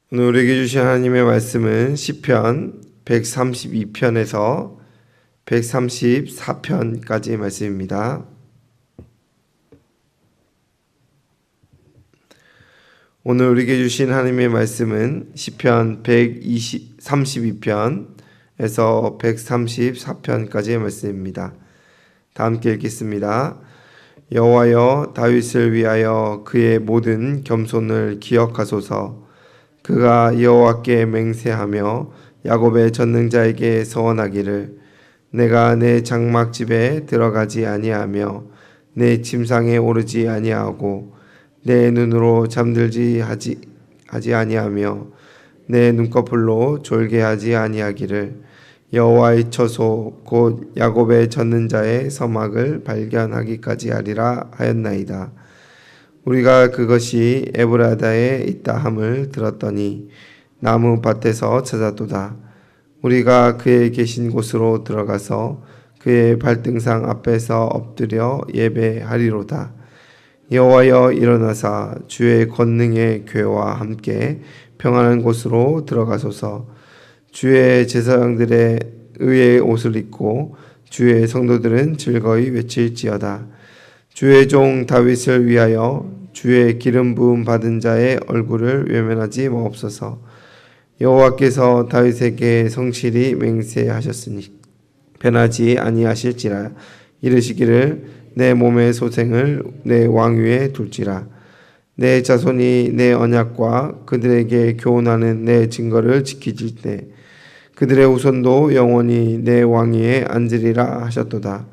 오늘 우리에게 주신 하나님의 말씀은 시편 132편에서 134편까지의 말씀입니다. 오늘 우리에게 주신 하나님의 말씀은 시편 132편에서 134편까지의 말씀입니다. 다 함께 읽겠습니다. 여호와여, 다윗을 위하여 그의 모든 겸손을 기억하소서. 그가 여호와께 맹세하며 야곱의 전능자에게 서원하기를, 내가 내 장막집에 들어가지 아니하며 내 침상에 오르지 아니하고 내 눈으로 잠들지 하지 아니하며 내 눈꺼풀로 졸게 하지 아니하기를, 여호와의 처소 곧 야곱의 전능자의 서막을 발견하기까지 하리라 하였나이다. 우리가 그것이 에브라다에 있다 함을 들었더니 나무 밭에서 찾았도다. 우리가 그의 계신 곳으로 들어가서 그의 발등상 앞에서 엎드려 예배하리로다. 여호와여, 일어나사 주의 권능의 궤와 함께 평안한 곳으로 들어가소서. 주의 제사장들의 의의 옷을 입고 주의 성도들은 즐거이 외칠지어다. 주의 종 다윗을 위하여 주의 기름 부음 받은 자의 얼굴을 외면하지 마옵소서. 여호와께서 다윗에게 성실히 맹세하셨으니 변하지 아니하실지라. 이르시기를, 내 몸의 소생을 내 왕위에 둘지라. 내 자손이 내 언약과 그들에게 교훈하는 내 증거를 지키질 때 그들의 후손도 영원히 내 왕위에 앉으리라 하셨도다.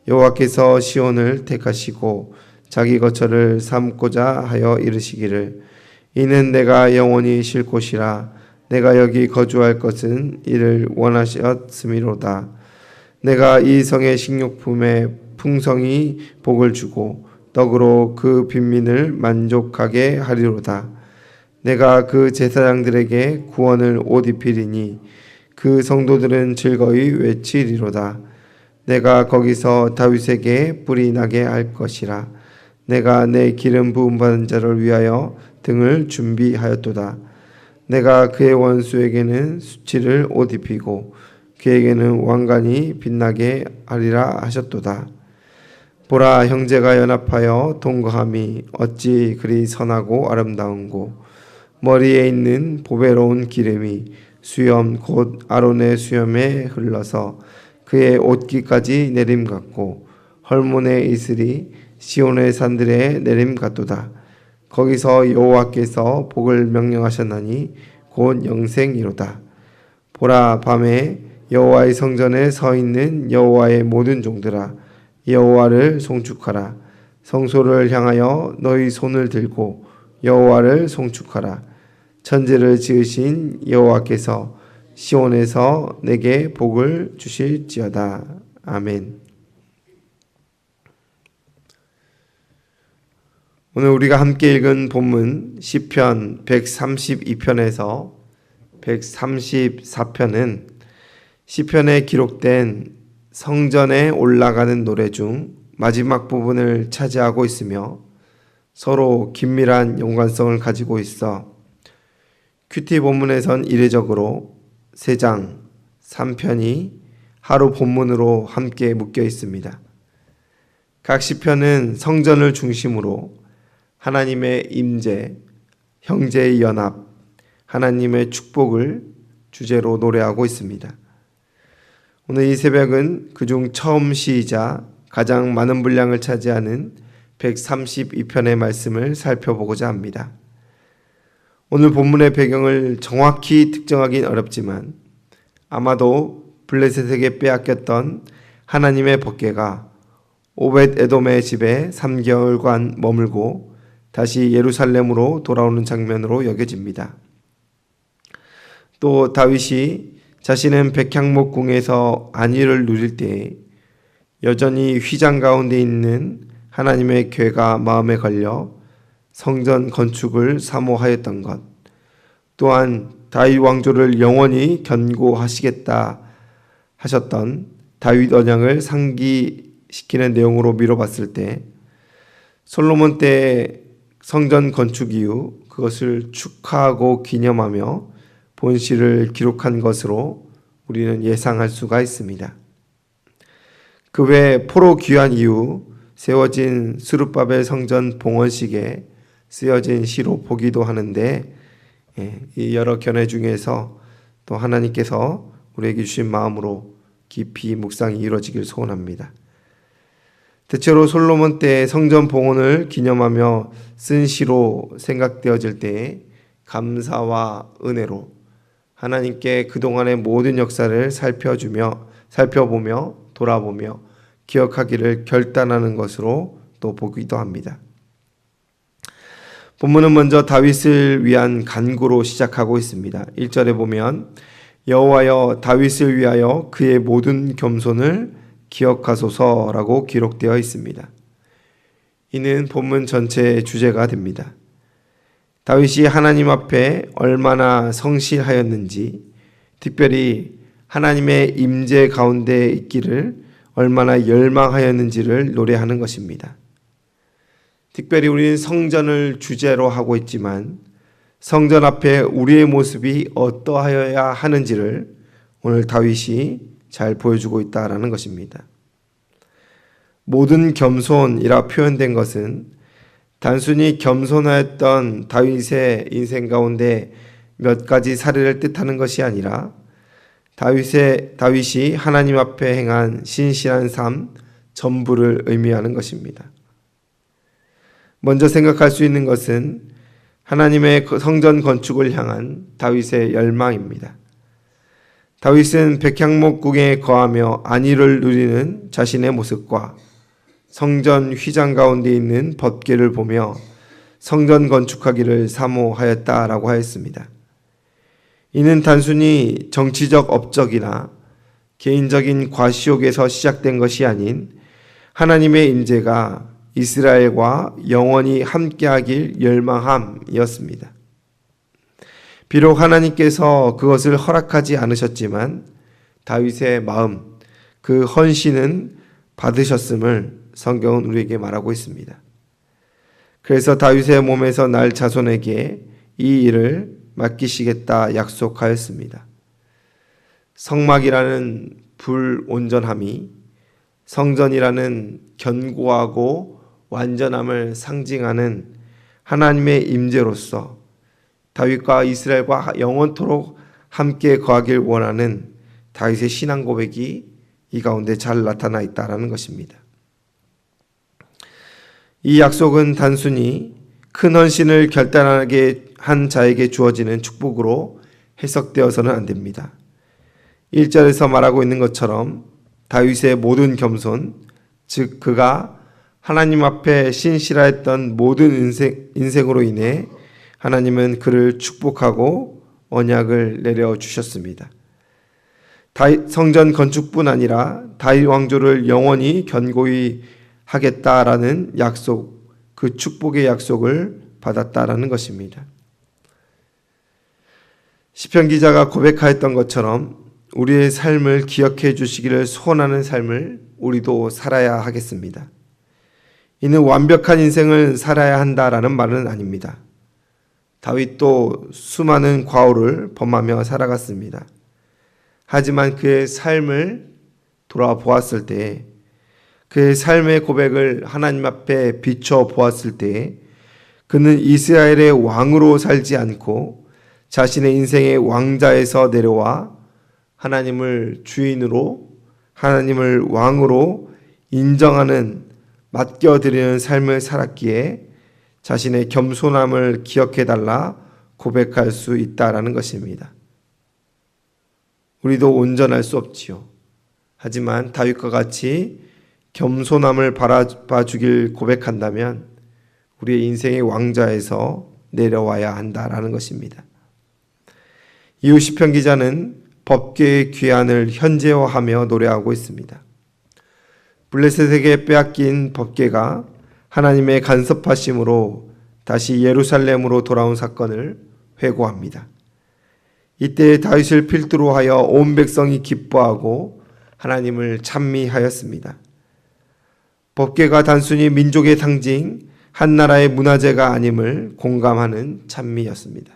여호와께서 시온을 택하시고 자기 거처를 삼고자 하여 이르시기를, 이는 내가 영원히 쉴 곳이라. 내가 여기 거주할 것은 이를 원하셨음이로다. 내가 이 성의 식료품에 풍성히 복을 주고 떡으로 그 빈민을 만족하게 하리로다. 내가 그 제사장들에게 구원을 옷 입히리니 그 성도들은 즐거이 외치리로다. 내가 거기서 다윗에게 뿔이 나게 할 것이라. 내가 내 기름 부음 받은 자를 위하여 등을 준비하였도다. 내가 그의 원수에게는 수치를 옷 입히고 그에게는 왕관이 빛나게 하리라 하셨도다. 보라, 형제가 연합하여 동거함이 어찌 그리 선하고 아름다운고, 머리에 있는 보배로운 기름이 수염 곧 아론의 수염에 흘러서 그의 옷깃까지 내림 같고, 헐몬의 이슬이 시온의 산들에 내림 같도다. 거기서 여호와께서 복을 명령하셨나니 곧 영생이로다. 보라, 밤에 여호와의 성전에 서 있는 여호와의 모든 종들아, 여호와를 송축하라. 성소를 향하여 너희 손을 들고 여호와를 송축하라. 천지를 지으신 여호와께서 시온에서 내게 복을 주실지어다. 아멘. 오늘 우리가 함께 읽은 본문 시편 132편에서 134편은 시편에 기록된 성전에 올라가는 노래 중 마지막 부분을 차지하고 있으며 서로 긴밀한 연관성을 가지고 있어 큐티 본문에선 이례적으로 3장 3편이 하루 본문으로 함께 묶여 있습니다. 각 시편은 성전을 중심으로 하나님의 임재, 형제의 연합, 하나님의 축복을 주제로 노래하고 있습니다. 오늘 이 새벽은 그중 처음 시이자 가장 많은 분량을 차지하는 132편의 말씀을 살펴보고자 합니다. 오늘 본문의 배경을 정확히 특정하기는 어렵지만 아마도 블레셋에게 빼앗겼던 하나님의 법궤가 오벳 에돔의 집에 3개월간 머물고 다시 예루살렘으로 돌아오는 장면으로 여겨집니다. 또 다윗이 자신은 백향목궁에서 안위를 누릴 때에 여전히 휘장 가운데 있는 하나님의 궤가 마음에 걸려 성전 건축을 사모하였던 것, 또한 다윗 왕조를 영원히 견고하시겠다 하셨던 다윗 언약을 상기시키는 내용으로 미뤄봤을 때 솔로몬 때의 성전 건축 이후 그것을 축하하고 기념하며 본시를 기록한 것으로 우리는 예상할 수가 있습니다. 그 외 포로 귀환 이후 세워진 스룹바벨 성전 봉헌식에 쓰여진 시로 보기도 하는데, 이 여러 견해 중에서 또 하나님께서 우리에게 주신 마음으로 깊이 묵상이 이루어지길 소원합니다. 대체로 솔로몬 때 성전 봉헌을 기념하며 쓴 시로 생각되어질 때 감사와 은혜로 하나님께 그동안의 모든 역사를 살펴보며 돌아보며 기억하기를 결단하는 것으로 또 보기도 합니다. 본문은 먼저 다윗을 위한 간구로 시작하고 있습니다. 1절에 보면 여호와여 다윗을 위하여 그의 모든 겸손을 기억하소서라고 기록되어 있습니다. 이는 본문 전체의 주제가 됩니다. 다윗이 하나님 앞에 얼마나 성실하였는지, 특별히 하나님의 임재 가운데 있기를 얼마나 열망하였는지를 노래하는 것입니다. 특별히 우리는 성전을 주제로 하고 있지만 성전 앞에 우리의 모습이 어떠하여야 하는지를 오늘 다윗이 잘 보여주고 있다라는 것입니다. 모든 겸손이라 표현된 것은 단순히 겸손하였던 다윗의 인생 가운데 몇 가지 사례를 뜻하는 것이 아니라 다윗이 하나님 앞에 행한 신실한 삶 전부를 의미하는 것입니다. 먼저 생각할 수 있는 것은 하나님의 성전 건축을 향한 다윗의 열망입니다. 다윗은 백향목궁에 거하며 안위를 누리는 자신의 모습과 성전 휘장 가운데 있는 법궤를 보며 성전 건축하기를 사모하였다라고 하였습니다. 이는 단순히 정치적 업적이나 개인적인 과시욕에서 시작된 것이 아닌 하나님의 임재가 이스라엘과 영원히 함께하길 열망함이었습니다. 비록 하나님께서 그것을 허락하지 않으셨지만 다윗의 마음, 그 헌신은 받으셨음을 성경은 우리에게 말하고 있습니다. 그래서 다윗의 몸에서 날 자손에게 이 일을 맡기시겠다 약속하였습니다. 성막이라는 불온전함이 성전이라는 견고하고 완전함을 상징하는 하나님의 임재로서 다윗과 이스라엘과 영원토록 함께 거하길 원하는 다윗의 신앙 고백이 이 가운데 잘 나타나 있다는 것입니다. 이 약속은 단순히 큰 헌신을 결단하게 한 자에게 주어지는 축복으로 해석되어서는 안 됩니다. 1절에서 말하고 있는 것처럼 다윗의 모든 겸손, 즉 그가 하나님 앞에 신실하였던 모든 인생으로 인해 하나님은 그를 축복하고 언약을 내려주셨습니다. 성전 건축뿐 아니라 다윗 왕조를 영원히 견고히 하겠다라는 약속, 그 축복의 약속을 받았다라는 것입니다. 시편 기자가 고백하였던 것처럼 우리의 삶을 기억해 주시기를 소원하는 삶을 우리도 살아야 하겠습니다. 이는 완벽한 인생을 살아야 한다라는 말은 아닙니다. 다윗도 수많은 과오를 범하며 살아갔습니다. 하지만 그의 삶을 돌아보았을 때, 그의 삶의 고백을 하나님 앞에 비춰보았을 때 그는 이스라엘의 왕으로 살지 않고 자신의 인생의 왕자에서 내려와 하나님을 주인으로, 하나님을 왕으로 인정하는, 맡겨드리는 삶을 살았기에 자신의 겸손함을 기억해달라 고백할 수 있다라는 것입니다. 우리도 온전할 수 없지요. 하지만 다윗과 같이 겸손함을 바라봐주길 고백한다면 우리의 인생의 왕자에서 내려와야 한다라는 것입니다. 이후 시편 기자는 법궤의 귀환을 현재화하며 노래하고 있습니다. 블레셋에게 빼앗긴 법궤가 하나님의 간섭하심으로 다시 예루살렘으로 돌아온 사건을 회고합니다. 이때 다윗을 필두로 하여 온 백성이 기뻐하고 하나님을 찬미하였습니다. 법궤가 단순히 민족의 상징, 한 나라의 문화재가 아님을 공감하는 찬미였습니다.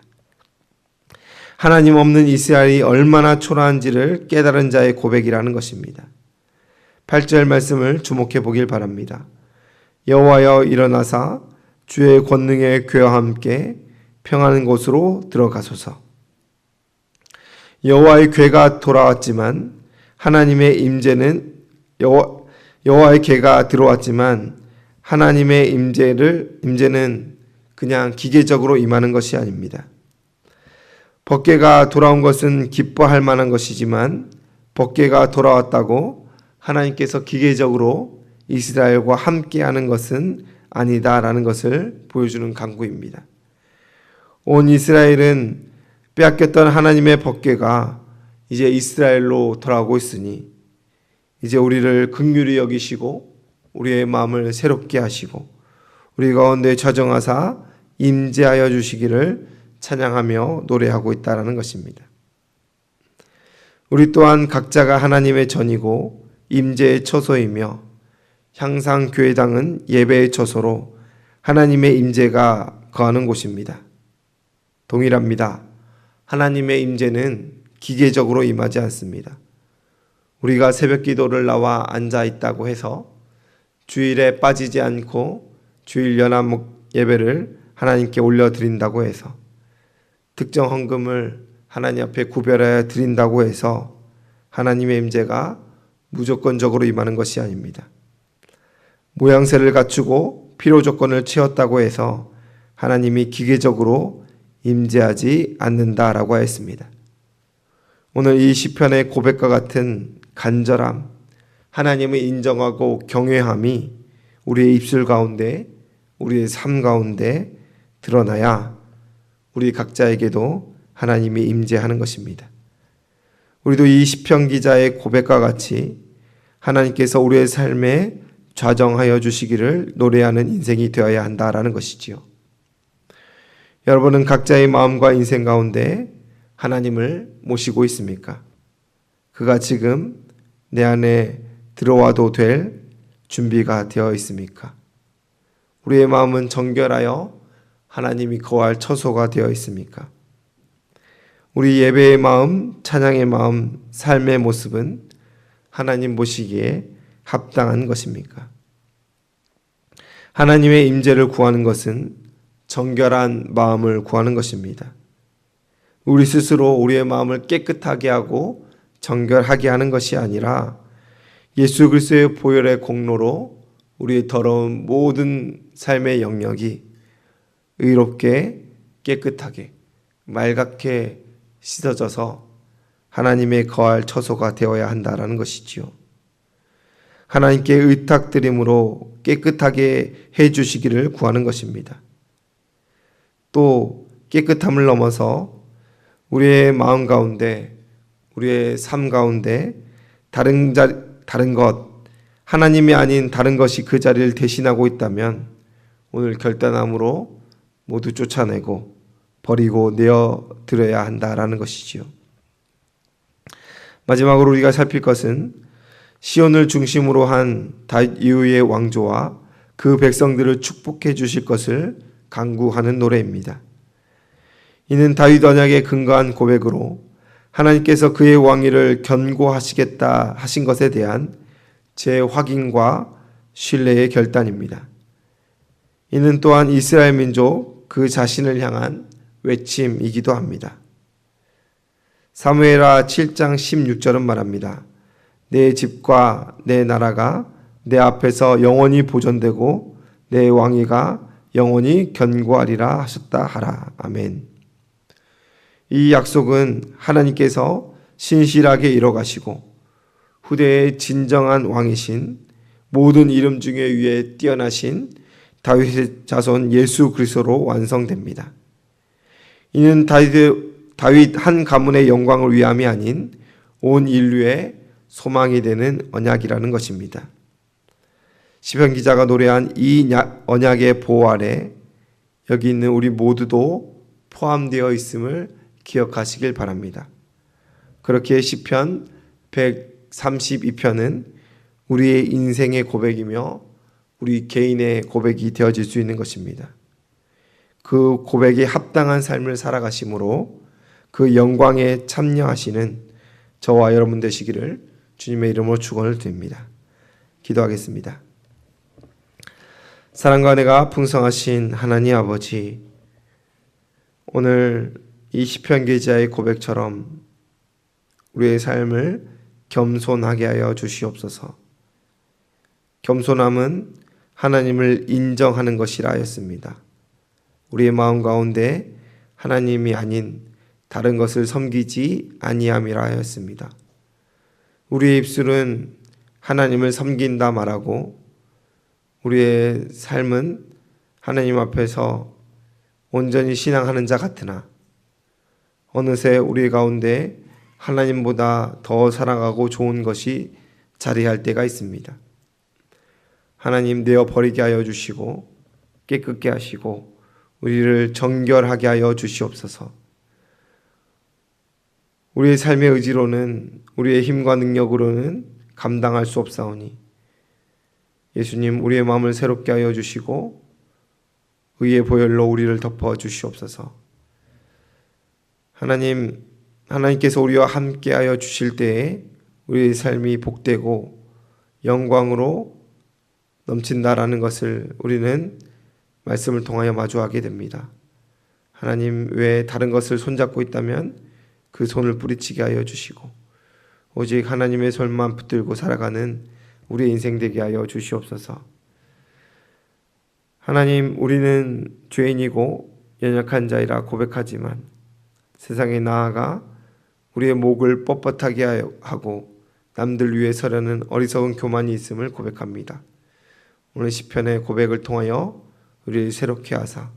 하나님 없는 이스라엘이 얼마나 초라한지를 깨달은 자의 고백이라는 것입니다. 8절 말씀을 주목해 보길 바랍니다. 여호와여 일어나사 주의 권능의 궤와 함께 평안한 곳으로 들어가소서. 여호와의 궤가 돌아왔지만 하나님의 임재는 여호와의 궤가 들어왔지만 하나님의 임재는 그냥 기계적으로 임하는 것이 아닙니다. 법궤가 돌아온 것은 기뻐할 만한 것이지만 법궤가 돌아왔다고 하나님께서 기계적으로 이스라엘과 함께하는 것은 아니다라는 것을 보여주는 강구입니다. 온 이스라엘은 빼앗겼던 하나님의 법궤가 이제 이스라엘로 돌아오고 있으니 이제 우리를 긍휼히 여기시고 우리의 마음을 새롭게 하시고 우리 가운데 좌정하사 임재하여 주시기를 찬양하며 노래하고 있다는 것입니다. 우리 또한 각자가 하나님의 전이고 임재의 처소이며 향상 교회당은 예배의 처소로 하나님의 임재가 거하는 곳입니다. 동일합니다. 하나님의 임재는 기계적으로 임하지 않습니다. 우리가 새벽 기도를 나와 앉아 있다고 해서 주일에 빠지지 않고 주일 연합 예배를 하나님께 올려드린다고 해서 특정 헌금을 하나님 앞에 구별하여 드린다고 해서 하나님의 임재가 무조건적으로 임하는 것이 아닙니다. 모양새를 갖추고 필요 조건을 채웠다고 해서 하나님이 기계적으로 임재하지 않는다라고 하였습니다. 오늘 이 시편의 고백과 같은 간절함, 하나님을 인정하고 경외함이 우리의 입술 가운데, 우리의 삶 가운데 드러나야 우리 각자에게도 하나님이 임재하는 것입니다. 우리도 이 시편 기자의 고백과 같이 하나님께서 우리의 삶에 좌정하여 주시기를 노래하는 인생이 되어야 한다라는 것이지요. 여러분은 각자의 마음과 인생 가운데 하나님을 모시고 있습니까? 그가 지금 내 안에 들어와도 될 준비가 되어 있습니까? 우리의 마음은 정결하여 하나님이 거할 처소가 되어 있습니까? 우리 예배의 마음, 찬양의 마음, 삶의 모습은 하나님 보시기에 합당한 것입니까? 하나님의 임재를 구하는 것은 정결한 마음을 구하는 것입니다. 우리 스스로 우리의 마음을 깨끗하게 하고 정결하게 하는 것이 아니라 예수 그리스도의 보혈의 공로로 우리의 더러운 모든 삶의 영역이 의롭게 깨끗하게 맑게 씻어져서 하나님의 거할 처소가 되어야 한다라는 것이지요. 하나님께 의탁드림으로 깨끗하게 해주시기를 구하는 것입니다. 또 깨끗함을 넘어서 우리의 마음 가운데, 우리의 삶 가운데 다른 것, 하나님이 아닌 다른 것이 그 자리를 대신하고 있다면 오늘 결단함으로 모두 쫓아내고 버리고 내어드려야 한다라는 것이지요. 마지막으로 우리가 살필 것은 시온을 중심으로 한 다윗 이후의 왕조와 그 백성들을 축복해 주실 것을 간구하는 노래입니다. 이는 다윗 언약에 근거한 고백으로 하나님께서 그의 왕위를 견고하시겠다 하신 것에 대한 재확인과 신뢰의 결단입니다. 이는 또한 이스라엘 민족 그 자신을 향한 외침이기도 합니다. 사무엘하 7장 16절은 말합니다. 내 집과 내 나라가 내 앞에서 영원히 보존되고 내 왕위가 영원히 견고하리라 하셨다 하라. 아멘. 이 약속은 하나님께서 신실하게 이뤄가시고 후대의 진정한 왕이신 모든 이름 중에 위에 뛰어나신 다윗의 자손 예수 그리스도로 완성됩니다. 이는 다윗 한 가문의 영광을 위함이 아닌 온 인류의 소망이 되는 언약이라는 것입니다. 시편 기자가 노래한 이 언약의 보호 아래 여기 있는 우리 모두도 포함되어 있음을 기억하시길 바랍니다. 그렇게 시편 132편은 우리의 인생의 고백이며 우리 개인의 고백이 되어질 수 있는 것입니다. 그 고백에 합당한 삶을 살아가심으로 그 영광에 참여하시는 저와 여러분 되시기를 주님의 이름으로 축원을 드립니다. 기도하겠습니다. 사랑과 은혜가 풍성하신 하나님 아버지, 오늘 이 시편 기자의 고백처럼 우리의 삶을 겸손하게 하여 주시옵소서. 겸손함은 하나님을 인정하는 것이라 하였습니다. 우리의 마음 가운데 하나님이 아닌 다른 것을 섬기지 아니함이라 하였습니다. 우리의 입술은 하나님을 섬긴다 말하고 우리의 삶은 하나님 앞에서 온전히 신앙하는 자 같으나 어느새 우리 가운데 하나님보다 더 사랑하고 좋은 것이 자리할 때가 있습니다. 하나님 내어 버리게 하여 주시고 깨끗게 하시고 우리를 정결하게 하여 주시옵소서. 우리의 삶의 의지로는 우리의 힘과 능력으로는 감당할 수 없사오니 예수님 우리의 마음을 새롭게 하여 주시고 의의 보혈로 우리를 덮어 주시옵소서. 하나님께서 우리와 함께 하여 주실 때에 우리의 삶이 복되고 영광으로 넘친다라는 것을 우리는 말씀을 통하여 마주하게 됩니다. 하나님 외에 다른 것을 손잡고 있다면 그 손을 뿌리치게 하여 주시고 오직 하나님의 손만 붙들고 살아가는 우리의 인생 되게 하여 주시옵소서. 하나님, 우리는 죄인이고 연약한 자이라 고백하지만 세상에 나아가 우리의 목을 뻣뻣하게 하고 남들 위에 서려는 어리석은 교만이 있음을 고백합니다. 오늘 시편의 고백을 통하여 우리를 새롭게 하사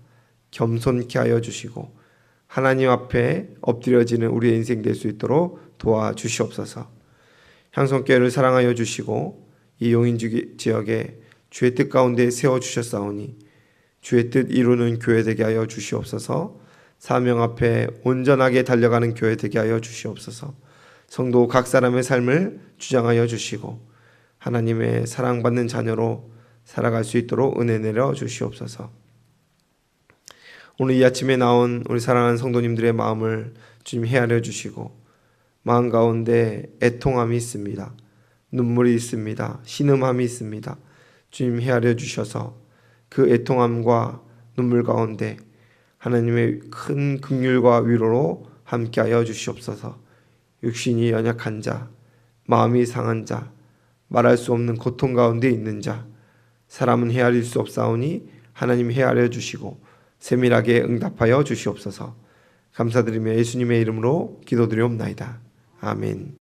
겸손케 하여 주시고 하나님 앞에 엎드려지는 우리의 인생 될 수 있도록 도와주시옵소서. 향성교회를 사랑하여 주시고 이 용인 지역에 주의 뜻 가운데 세워주셨사오니 주의 뜻 이루는 교회 되게 하여 주시옵소서. 사명 앞에 온전하게 달려가는 교회 되게 하여 주시옵소서. 성도 각 사람의 삶을 주장하여 주시고 하나님의 사랑받는 자녀로 살아갈 수 있도록 은혜 내려 주시옵소서. 오늘 이 아침에 나온 우리 사랑하는 성도님들의 마음을 주님 헤아려 주시고 마음 가운데 애통함이 있습니다. 눈물이 있습니다. 신음함이 있습니다. 주님 헤아려 주셔서 그 애통함과 눈물 가운데 하나님의 큰 긍휼과 위로로 함께하여 주시옵소서. 육신이 연약한 자, 마음이 상한 자, 말할 수 없는 고통 가운데 있는 자, 사람은 헤아릴 수 없사오니 하나님 헤아려 주시고 세밀하게 응답하여 주시옵소서. 감사드리며 예수님의 이름으로 기도드리옵나이다. 아멘.